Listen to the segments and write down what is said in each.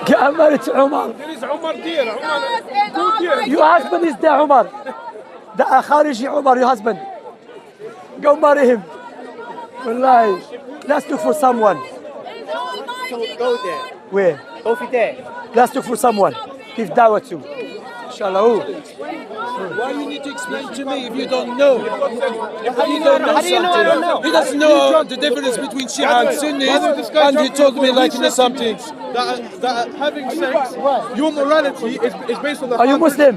Get married to Umar. There is Umar there. Umar. Your husband is there, Umar. The Khariji Umar, your husband. Go marry him. Wallahi. Let's look for someone. Go there. Where? Go for there. Let's look for someone. Give dawah to. Inshallah. Why you need to explain to me if you don't know? How do you know? How do you know I don't know? He doesn't know the difference between Shia and Sunnis, and he told me like something. That having sex, your morality is based on the. Are you Muslim?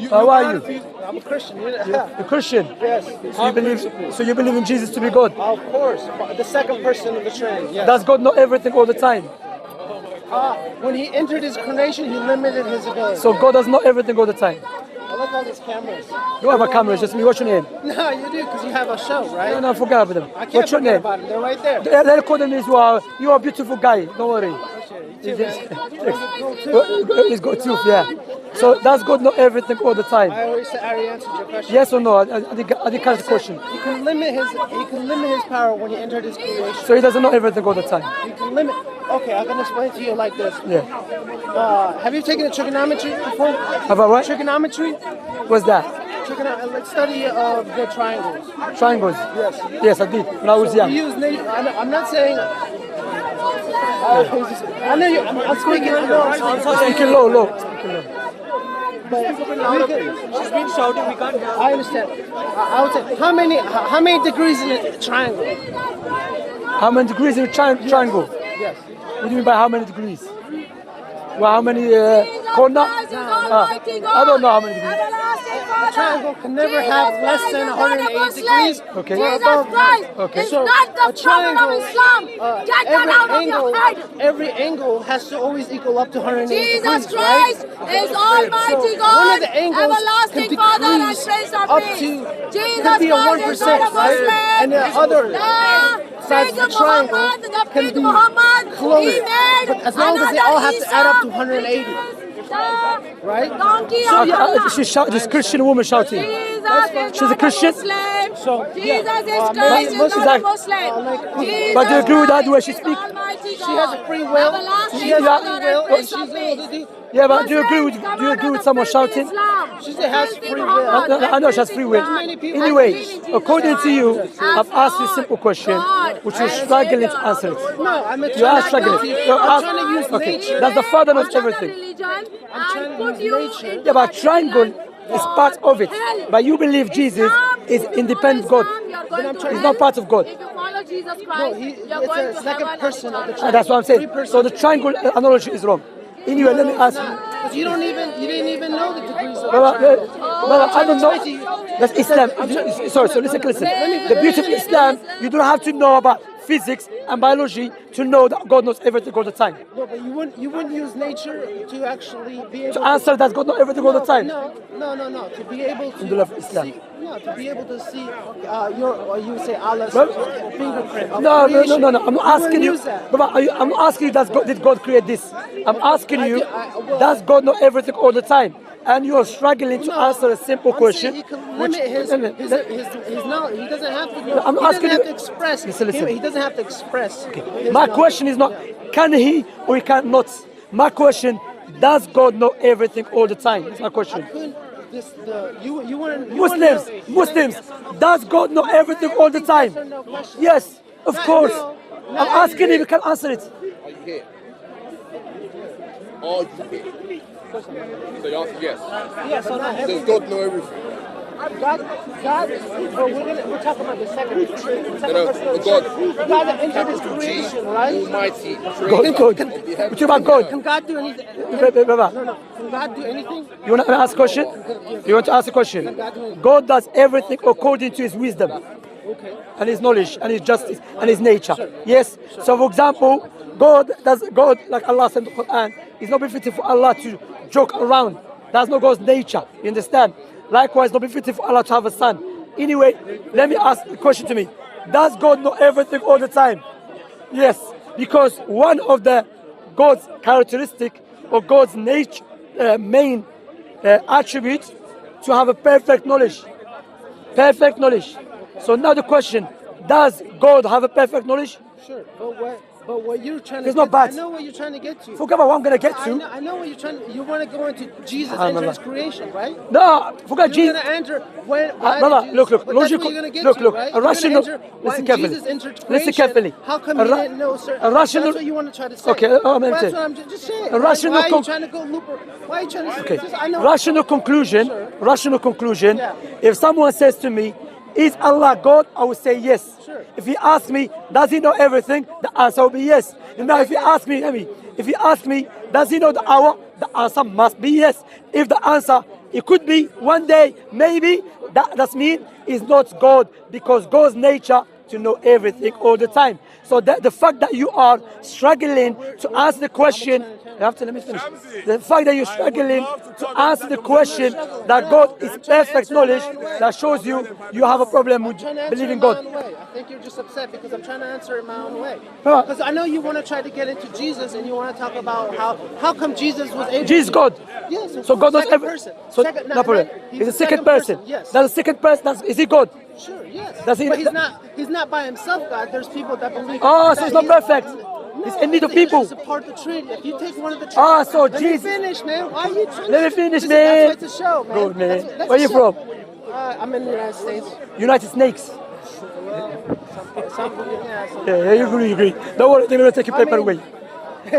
How are you? I'm a Christian. You're Christian? Yes. So you believe in Jesus to be God? Of course. The second person of the Trinity. Yes. Does God know everything all the time? When he entered his creation, he limited his ability. So God does know everything all the time? I like all these cameras. You have a camera, it's just me. What's your name? No, you do, because you have a show, right? No, forget about them. I can't What's your forget name? about them. They're right there. They're recording me as well. You are a beautiful guy. Don't worry. He's got tooth, yeah. So does God know everything all the time? I already answered your question. Yes or no? I didn't catch the question. He can limit his power when he entered his creation. So he doesn't know everything all the time. He can limit. Okay, I'm gonna explain to you like this. Yeah. Have you taken a trigonometry before? Have I what? Trigonometry? What's that? Like study of the triangles. Triangles? Yes. Yes, I did when I was young. We use I'm not saying. I know you. I'm speaking low. Speaking low. But she's been shouting. We can't. I understand. I would say how many degrees in a triangle? How many degrees in a triangle? Yes. What do you mean by how many degrees? Well, how many corner? I don't know how many degrees. A triangle can never have less than 180 degrees. Okay. Okay. So a triangle, every angle has to always equal up to 180 degrees, Jesus Christ is Almighty God, one of the angles everlasting Father and Prince of Peace. Jesus be a Christ is 1%, not a Muslim. right? And the other sides of the triangle can be close, but as long as they all have to add up to 180. Right? She's shouting. This Christian woman shouting. She's a Christian. So Jesus is Christ, is not a Muslim. But do you agree with that the way she speaks? She has a free will. She has a free will, and she's yeah, but do you agree with someone shouting? She has free will. I know she has free will. Anyway, according to you, I've asked you a simple question, which you're struggling to answer it. No, I'm you are struggling. I'm trying to use nature. That's the father of everything. I'm trying to use nature. Yeah, but triangle is part of it. But you believe Jesus is independent God. He's not part of God. If you follow Jesus No, Christ, you're it's going a to second heaven. person of the triangle. That's what I'm saying. So the triangle analogy is wrong. Anyway, let me ask you. But you didn't even know the degrees of the triangle. Well, I don't know. That's Islam. Sorry, so listen. The beauty of Islam, you don't have to know about physics and biology to know that God knows everything all the time. No, but you wouldn't use nature to actually be able to answer that God knows everything all the time. No. To be able to Islam. see, to be able to see you say Allah's fingerprint. No. I'm asking you. I'm asking you. Did God create this? I'm asking you. Does God know everything all the time? And you're struggling to answer a simple question. He can limit his knowledge. He doesn't have to. I'm asking you to express. Listen. He doesn't have to express. Okay. My question is not can he or he cannot. My question: does God know everything all the time? That's my question. Muslims, does God know everything all the time? Yes, of course. I'm asking him. You can answer it. Are you here? Are you here? So you answer yes. Yes, does God know everything? God, we're talking about the second person. God that entered his creation, right? Almighty. God. We're talking about God. Can God do anything? No. Can God do anything? You want to ask a question? You want to ask a question? God does everything according to his wisdom. Okay. And his knowledge and his justice and his nature. Yes. So for example, God, like Allah said in the Quran, it's not befitting for Allah to joke around. That's not God's nature. You understand? Likewise, not befitting for Allah to have a son. Anyway, let me ask the question to me. Does God know everything all the time? Yes. Because one of the God's characteristic or God's nature, main attribute to have a perfect knowledge. Perfect knowledge. So now the question, does God have a perfect knowledge? Sure. But what you're trying to It's get not bad. I know what you're trying to get to. Forget about what I'm going to get to. I know what you're trying to. You want to go into Jesus enters creation, right? No, forget You're Jesus. going to enter when. why Brother, did look. but that's Logical. what you're going to get Look. to, right? A rational. Listen carefully. Jesus entered creation. Listen carefully. How come A you ra- didn't know, sir? a rational- That's what you want to try to say. Okay, I'm Well, that's saying. what I'm just saying. A rational Why are you con- trying to go looper? Why are you trying to? Okay. I know. Rational conclusion. Rational conclusion. Yeah. If someone says to me, "Is Allah God?" I will say yes. Sure. If he asks me, "Does he know everything?" The answer will be yes. Now, if he asks me, "Does he know the hour?" The answer must be yes. If the answer, it could be one day, maybe, that does mean is not God, because God's nature to know everything all the time. So the fact that you are struggling to answer the question, you have to let me finish. The fact that you're struggling to answer the question that God is perfect knowledge, that shows you have a problem with believing God. I think you're just upset because I'm trying to answer it my own way. Huh. Because I know you want to try to get into Jesus and you want to talk about how come Jesus was able. Jesus God. Yes. So God knows second every. person. So Second, no problem. He's He's the a second person. Yes. That's a second person. Is he God? Sure. Yes. Does he- But he's not by himself, God. There's people that believe. Oh, so that he's not perfect. No, He's in need of people. He's a part of the Trinity. If you take one of the Ah, so let Jesus- me finish, man. Why are you trying Let me to finish, Listen, man. That's what it's a show, man. Good, man. That's Where a you show. from? I'm in the United States. United Snakes. Yeah, Yeah, you agree. Don't worry, they're gonna take your I paper mean- away. I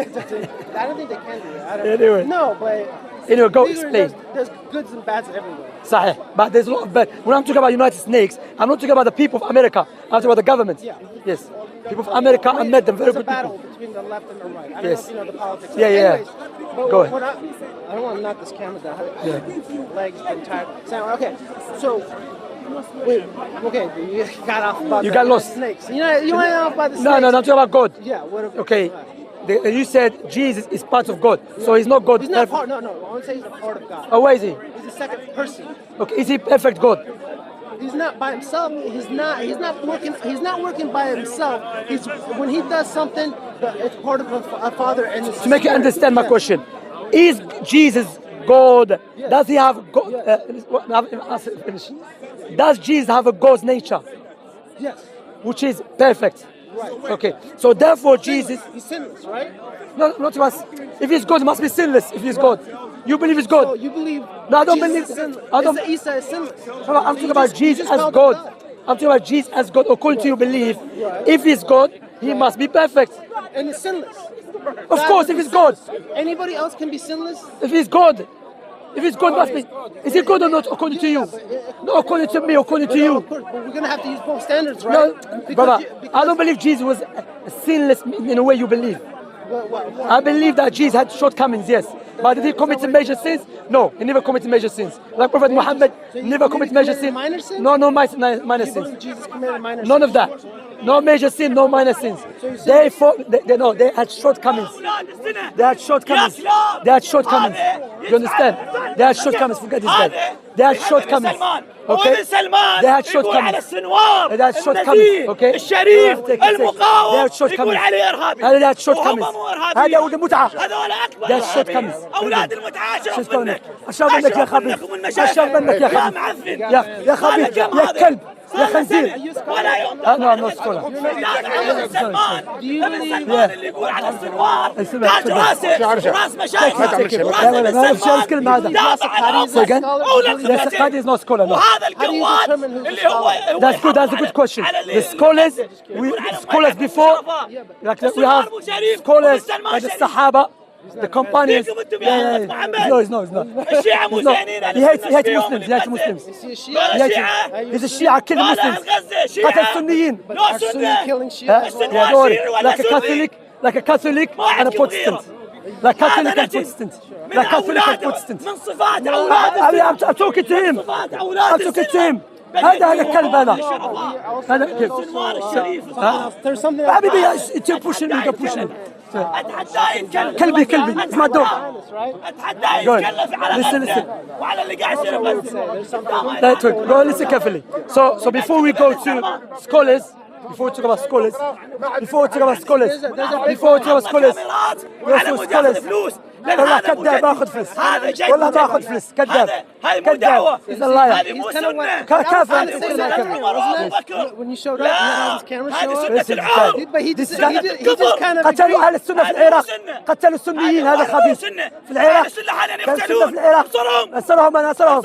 don't think they can do that. I don't Anyway. No, but Anyway, go legally, explain. there's goods and bads everywhere. Sahih. But there's a lot of bad. When I'm talking about United Snakes, I'm not talking about the people of America. I'm talking about the government. Yeah. Yes. People of America, I met them, very There's a good battle people. between the left and the right. I don't Yes. know if you know the politics. Yeah, yeah. Anyways, but Go ahead. what I don't want to knock this camera down. Yeah. Legs been tired. So, okay, so wait, okay, you got off about You the got lost. snakes. You went off by the snakes. No, I'm talking about God. Yeah. What if, Okay. You said Jesus is part of God, so he's not God. He's not perfect. part. No. I want to say he's a part of God. Oh, where is he? He's the second person. Okay, is he perfect God? He's not by himself. He's not working. He's not working by himself. He's when he does something, it's part of a father and his To make you spirit. understand my Yeah. question, is Jesus God? Yes. Does he have God? Finish. Does Jesus have a God's nature, Yes. which is perfect? Right. Okay, so therefore Jesus. He's sinless, right? No, not must. If he's God, he must be sinless. If he's God, you believe he's So God. you believe? No, I don't Jesus believe- is sinless. I don't- Isa is sinless. I'm talking about Jesus as called God. him I'm talking about Jesus as God. According to your belief, if he's God, he must be perfect. and he's sinless. Of God course, would if be he's God. sinless. Anybody else can be sinless. If he's God, must be. Is he good or not? According to you? No, according to me. According to No, you. of course, but we're gonna have to use both standards, right? No, Because brother. you- I don't believe Jesus was sinless in a way you believe. what- I believe that Jesus had shortcomings, yes. But did he commit major sins? No, he never committed major sins. Like Prophet Muhammad So you never committed major committed sins. minor sins? No, minor You sins. believe Jesus committed minor None of sins? that. No major sin, no minor sins. you said- They had shortcomings. They had shortcomings. They had shortcomings. You understand? They had shortcomings. Forget this guy. They had shortcomings. Okay? They had shortcomings. They had shortcomings. Okay? الشريف They had المقاوم shortcomings. يقول عليه ارهابي هذا they had shortcomings. وهم مو هذا ولد متعة. هذول اكبر They had shortcomings. اولاد المتعه اشرف شو منك أشرف منك يا خبيث. أشرف منك يا يا خبيث. معفن يا خبيث. يا كلب. يا خنزير. ولا يوم No, I'm not scholar. سلمان ابن سلمان اللي يقول على السنوار اسمع، تاج تفضل. راسه راس مشايخ لا، ولا ما أعرف شو الكلمة هذا. Second, yes, that is not scholar. No. وهذا القوات اللي هو That's good. That's a good question. The scholars before, like we have scholars like the Sahaba, the companions. No, it's not. الشيعة مو It's not. زينين He hates Muslims. He hates Muslims. He's a Shia killing Muslims. قتل السنيين. killing ها؟ Shia. Yeah, don't worry. Like a Catholic and a Protestant. Like Catholic and Protestant. Like Catholic and Protestant. من صفات أولاد I'm talking to him. صفات I'm أولاد talking to him. هذا الكلب هذا. هذا كيف؟ سلمان الشريف There's something else. حبيبي انت push him, you push him. اتحداه يتكلم كلبي اسمع الدور. اتحداه Go ahead. يتكلم على Listen. غزة وعلى اللي قاعد يصير بغزة That's good. Go listen carefully. So before we go to scholars, before we talk about scholars, على مجاملات فلوس والله كذاب باخذ فلوس هذا جاي والله باخذ فلوس كذاب هاي مو دعوة هذه مو He's kind of سنة كافر when you showed up, you had all these cameras show up. هذه سنة العار But he just kind of قتلوا اهل السنه في العراق قتلوا السنيين هذا خبيث في العراق السنة حاليا كان السنه يقتلون في العراق انصرهم نصرهم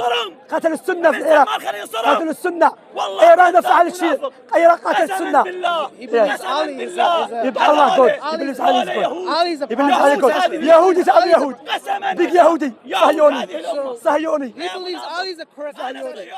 قتلوا السنه في العراق قتلوا السنه ايران ما فعلت شيء ايران قتل السنه يبقى الله قول ابليس عليه قول Ali's a ابليس prophet. عليه قول يهودي تعال يهود بيج يهودي صهيوني He believes Ali's a correct. أنا صهيوني